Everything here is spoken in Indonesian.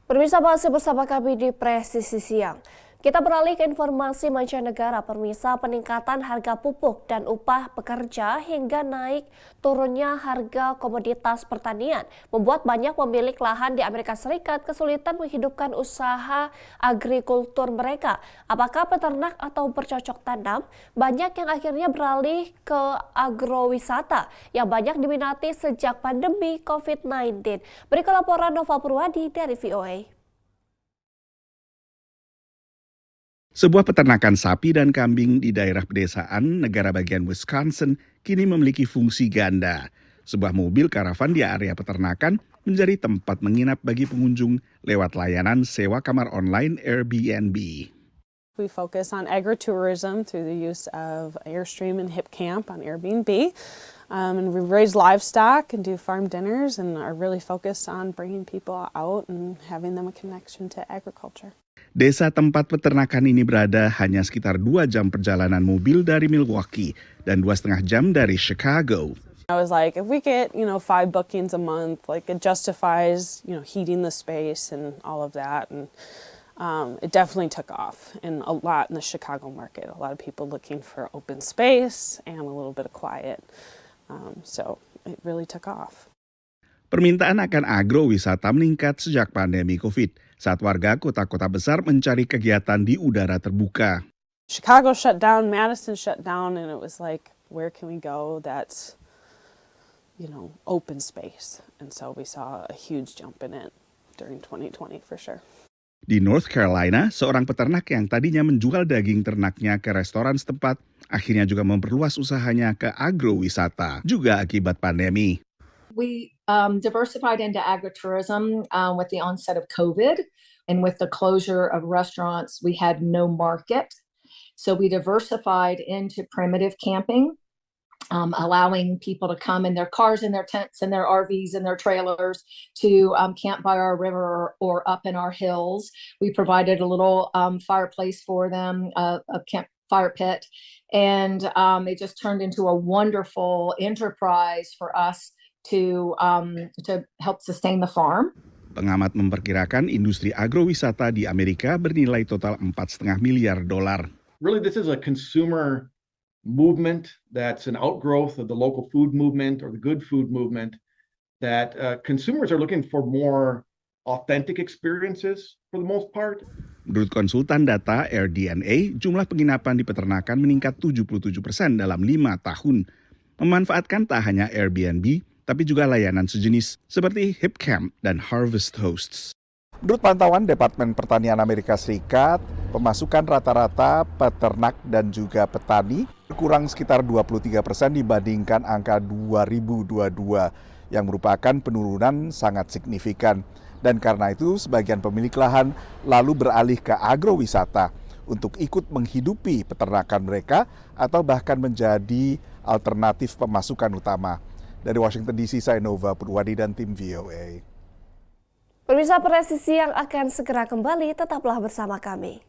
Pemirsa, masih bersama kami di Presisi Siang. Kita beralih ke informasi mancanegara. Pemirsa, peningkatan harga pupuk dan upah pekerja hingga naik turunnya harga komoditas pertanian membuat banyak pemilik lahan di Amerika Serikat kesulitan menghidupkan usaha agrikultur mereka. Apakah peternak atau bercocok tanam? Banyak yang akhirnya beralih ke agrowisata yang banyak diminati sejak pandemi COVID-19. Berikut laporan Nova Purwadi dari VOA. Sebuah peternakan sapi dan kambing di daerah pedesaan negara bagian Wisconsin kini memiliki fungsi ganda. Sebuah mobil karavan di area peternakan menjadi tempat menginap bagi pengunjung lewat layanan sewa kamar online Airbnb. We focus on agritourism through the use of Airstream and HipCamp on Airbnb. And we raise livestock and do farm dinners and are really focused on bringing people out and having them a connection to agriculture. Desa tempat peternakan ini berada hanya sekitar 2 jam perjalanan mobil dari Milwaukee dan 2,5 jam dari Chicago. I was like, if we get, 5 bookings a month, like it justifies, heating the space and all of that. And it definitely took off and a lot in the Chicago market. A lot of people looking for open space and a little bit of quiet. So it really took off. Permintaan akan agrowisata meningkat sejak pandemi COVID, saat warga kota-kota besar mencari kegiatan di udara terbuka. Chicago shut down, Madison shut down, and it was like, where can we go that's, open space? And so we saw a huge jump in it during 2020 for sure. Di North Carolina, seorang peternak yang tadinya menjual daging ternaknya ke restoran setempat, akhirnya juga memperluas usahanya ke agrowisata, juga akibat pandemi. We diversified into agritourism with the onset of COVID, and with the closure of restaurants, we had no market. So we diversified into primitive camping, allowing people to come in their cars and their tents and their RVs and their trailers to camp by our river or up in our hills. We provided a little fireplace for them, a campfire pit, and it just turned into a wonderful enterprise for us to help sustain the farm. Pengamat memperkirakan industri agrowisata di Amerika bernilai total $4,5 miliar. Really, this is a consumer movement that's an outgrowth of the local food movement or the good food movement, that consumers are looking for more authentic experiences for the most part. Menurut konsultan data AirDNA, jumlah penginapan di peternakan meningkat 77% dalam 5 tahun. Memanfaatkan tak hanya Airbnb, tapi juga layanan sejenis seperti HipCamp dan Harvest Hosts. Menurut pantauan Departemen Pertanian Amerika Serikat, pemasukan rata-rata peternak dan juga petani berkurang sekitar 23% dibandingkan angka 2022, yang merupakan penurunan sangat signifikan. Dan karena itu, sebagian pemilik lahan lalu beralih ke agrowisata untuk ikut menghidupi peternakan mereka atau bahkan menjadi alternatif pemasukan utama. Dari Washington DC, saya Nova Purwadi dan tim VOA. Pemirsa, Presisi yang akan segera kembali, tetaplah bersama kami.